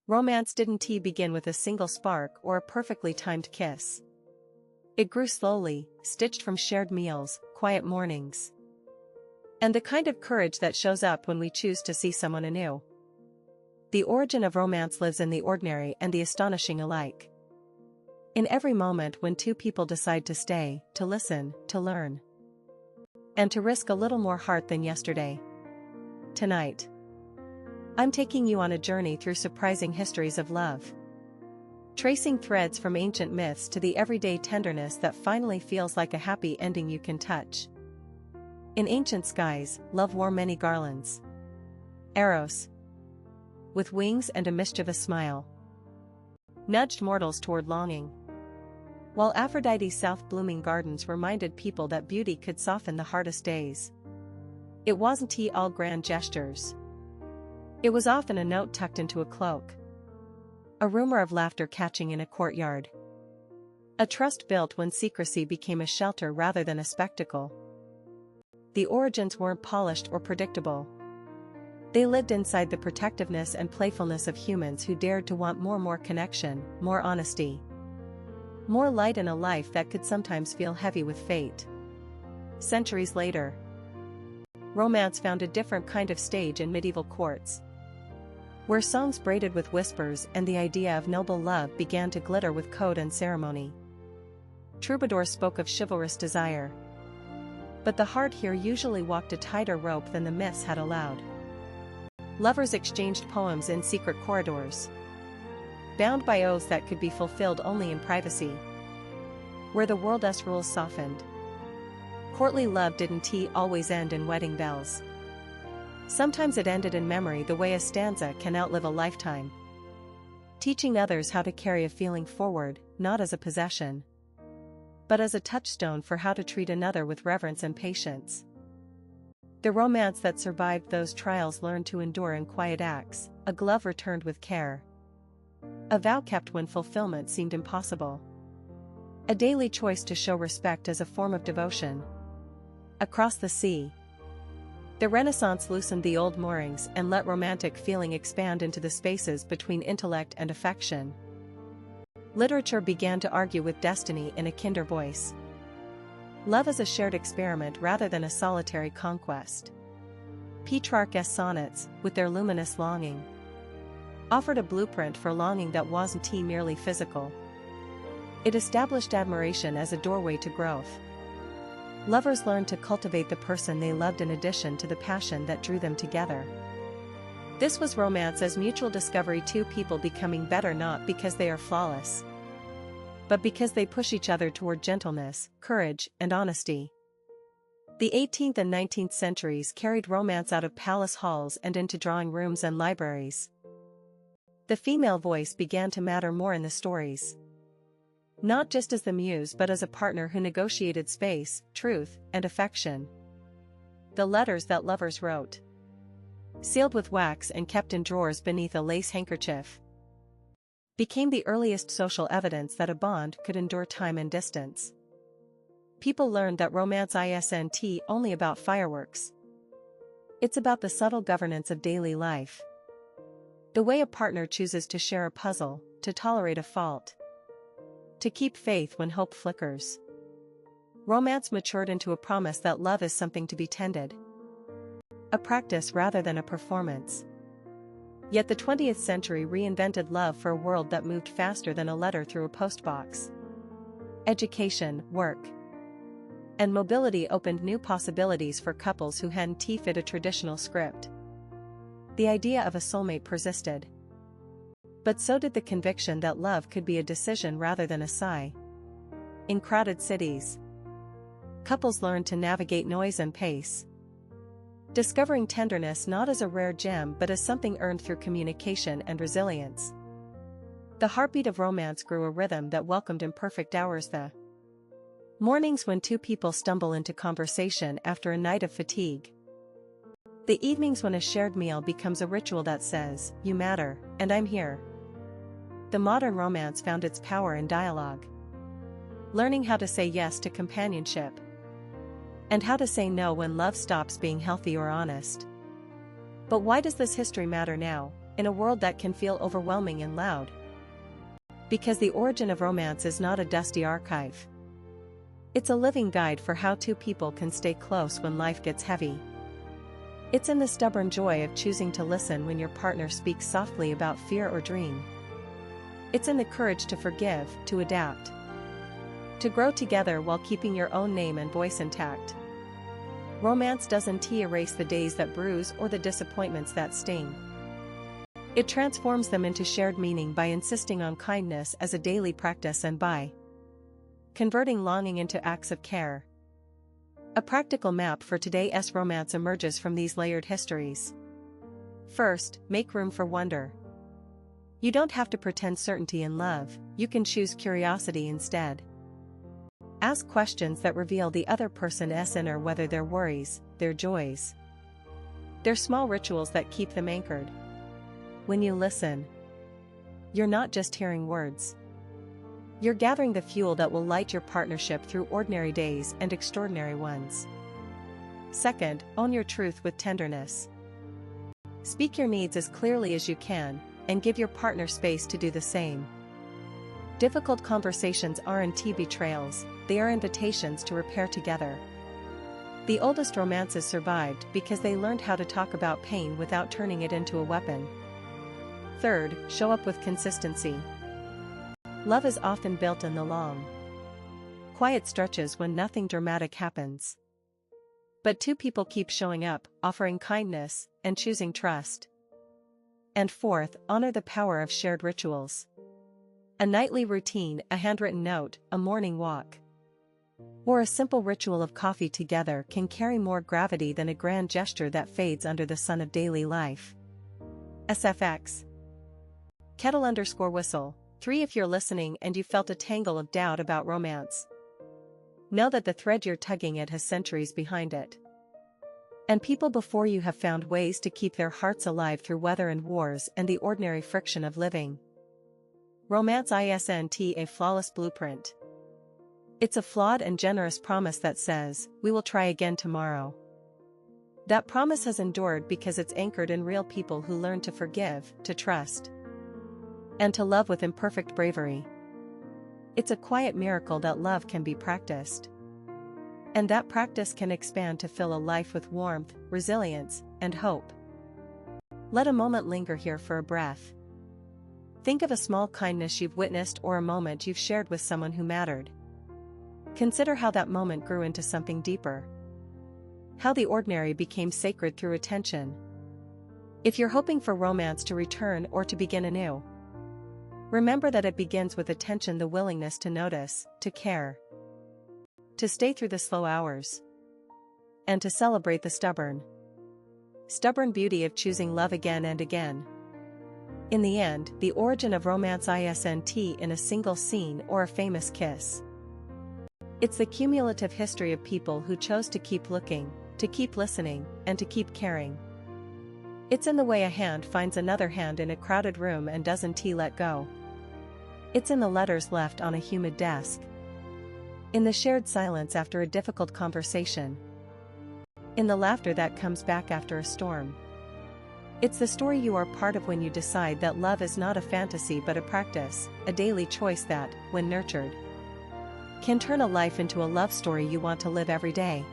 Romance didn't begin with a single spark or a perfectly timed kiss. It grew slowly, stitched from shared meals, quiet mornings, and the kind of courage that shows up when we choose to see someone anew. The origin of romance lives in the ordinary and the astonishing alike. In every moment when two people decide to stay, to listen, to learn, and to risk a little more heart than yesterday. Tonight, I'm taking you on a journey through surprising histories of love, tracing threads from ancient myths to the everyday tenderness that finally feels like a happy ending you can touch. In ancient skies, love wore many garlands. Eros, with wings and a mischievous smile, nudged mortals toward longing, while Aphrodite's south-blooming gardens reminded people that beauty could soften the hardest days. It wasn't all grand gestures. It was often a note tucked into a cloak, a rumor of laughter catching in a courtyard, a trust built when secrecy became a shelter rather than a spectacle. The origins weren't polished or predictable. They lived inside the protectiveness and playfulness of humans who dared to want more connection, more honesty, more light in a life that could sometimes feel heavy with fate. Centuries later, romance found a different kind of stage in medieval courts, where songs braided with whispers and the idea of noble love began to glitter with code and ceremony. Troubadours spoke of chivalrous desire, but the heart here usually walked a tighter rope than the myths had allowed. Lovers exchanged poems in secret corridors, bound by oaths that could be fulfilled only in privacy. Where the world's rules softened, courtly love didn't always end in wedding bells. Sometimes it ended in memory, the way a stanza can outlive a lifetime, teaching others how to carry a feeling forward, not as a possession, but as a touchstone for how to treat another with reverence and patience. The romance that survived those trials learned to endure in quiet acts, a glove returned with care, a vow kept when fulfillment seemed impossible, a daily choice to show respect as a form of devotion. Across the sea, the Renaissance loosened the old moorings and let romantic feeling expand into the spaces between intellect and affection. Literature began to argue with destiny in a kinder voice. Love as a shared experiment rather than a solitary conquest. Petrarch's sonnets, with their luminous longing, offered a blueprint for longing that wasn't merely physical. It established admiration as a doorway to growth. Lovers learned to cultivate the person they loved in addition to the passion that drew them together. This was romance as mutual discovery, two people becoming better not because they are flawless, but because they push each other toward gentleness, courage, and honesty. The 18th and 19th centuries carried romance out of palace halls and into drawing rooms and libraries. The female voice began to matter more in the stories, not just as the muse but as a partner who negotiated space, truth, and affection. The letters that lovers wrote, sealed with wax and kept in drawers beneath a lace handkerchief, became the earliest social evidence that a bond could endure time and distance. People learned that romance isn't only about fireworks. It's about the subtle governance of daily life. The way a partner chooses to share a puzzle, to tolerate a fault, to keep faith when hope flickers. Romance matured into a promise that love is something to be tended, a practice rather than a performance. Yet the 20th century reinvented love for a world that moved faster than a letter through a postbox. Education, work, and mobility opened new possibilities for couples who hadn't fit a traditional script. The idea of a soulmate persisted, but so did the conviction that love could be a decision rather than a sigh. In crowded cities, couples learned to navigate noise and pace, discovering tenderness not as a rare gem but as something earned through communication and resilience. The heartbeat of romance grew a rhythm that welcomed imperfect hours, the mornings when two people stumble into conversation after a night of fatigue, the evenings when a shared meal becomes a ritual that says, "You matter, and I'm here." The modern romance found its power in dialogue, learning how to say yes to companionship, and how to say no when love stops being healthy or honest. But why does this history matter now? in a world that can feel overwhelming and loud. Because the origin of romance is not a dusty archive. It's a living guide for how two people can stay close when life gets heavy. It's in the stubborn joy of choosing to listen when your partner speaks softly about fear or dream. It's in the courage to forgive, to adapt, to grow together while keeping your own name and voice intact. Romance doesn't erase the days that bruise or the disappointments that sting. It transforms them into shared meaning by insisting on kindness as a daily practice and by converting longing into acts of care. A practical map for today's romance emerges from these layered histories. First, make room for wonder. You don't have to pretend certainty in love, you can choose curiosity instead. Ask questions that reveal the other person's inner, whether their worries, their joys. They're small rituals that keep them anchored. When you listen, you're not just hearing words. You're gathering the fuel that will light your partnership through ordinary days and extraordinary ones. Second, own your truth with tenderness. Speak your needs as clearly as you can, and give your partner space to do the same. Difficult conversations aren't betrayals, they are invitations to repair together. The oldest romances survived because they learned how to talk about pain without turning it into a weapon. Third, show up with consistency. Love is often built in the long, quiet stretches when nothing dramatic happens. But two people keep showing up, offering kindness, and choosing trust. And fourth, honor the power of shared rituals. A nightly routine, a handwritten note, a morning walk, or a simple ritual of coffee together can carry more gravity than a grand gesture that fades under the sun of daily life. SFX. Kettle_whistle. 3. If you're listening and you felt a tangle of doubt about romance, know that the thread you're tugging at has centuries behind it. And people before you have found ways to keep their hearts alive through weather and wars and the ordinary friction of living. Romance isn't a flawless blueprint. It's a flawed and generous promise that says, we will try again tomorrow. That promise has endured because it's anchored in real people who learn to forgive, to trust, and to love with imperfect bravery. It's a quiet miracle that love can be practiced. And that practice can expand to fill a life with warmth, resilience, and hope. Let a moment linger here for a breath. Think of a small kindness you've witnessed or a moment you've shared with someone who mattered. Consider how that moment grew into something deeper. How the ordinary became sacred through attention. If you're hoping for romance to return or to begin anew, remember that it begins with attention, the willingness to notice, to care, to stay through the slow hours, and to celebrate the stubborn beauty of choosing love again and again. In the end, the origin of romance isn't in a single scene or a famous kiss. It's the cumulative history of people who chose to keep looking, to keep listening, and to keep caring. It's in the way a hand finds another hand in a crowded room and doesn't let go. It's in the letters left on a humid desk. In the shared silence after a difficult conversation. In the laughter that comes back after a storm. It's the story you are part of when you decide that love is not a fantasy but a practice, a daily choice that, when nurtured, can turn a life into a love story you want to live every day.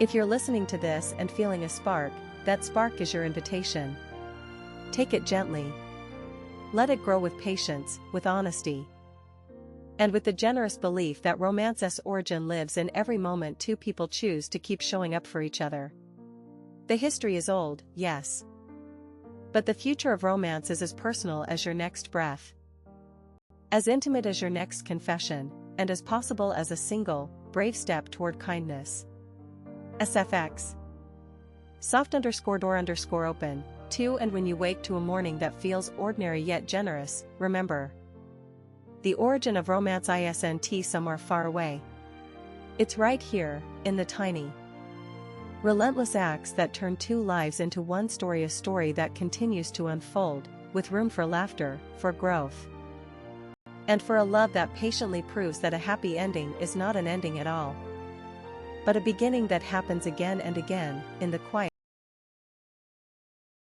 If you're listening to this and feeling a spark, that spark is your invitation. Take it gently. Let it grow with patience, with honesty, and with the generous belief that romance's origin lives in every moment two people choose to keep showing up for each other. The history is old, yes. But the future of romance is as personal as your next breath, as intimate as your next confession, and as possible as a single, brave step toward kindness. SFX. Soft_door_open. 2. And when you wake to a morning that feels ordinary yet generous, remember. The origin of romance isn't somewhere far away. It's right here, in the tiny, relentless acts that turn two lives into one story, a story that continues to unfold, with room for laughter, for growth, and for a love that patiently proves that a happy ending is not an ending at all, but a beginning that happens again and again, in the quiet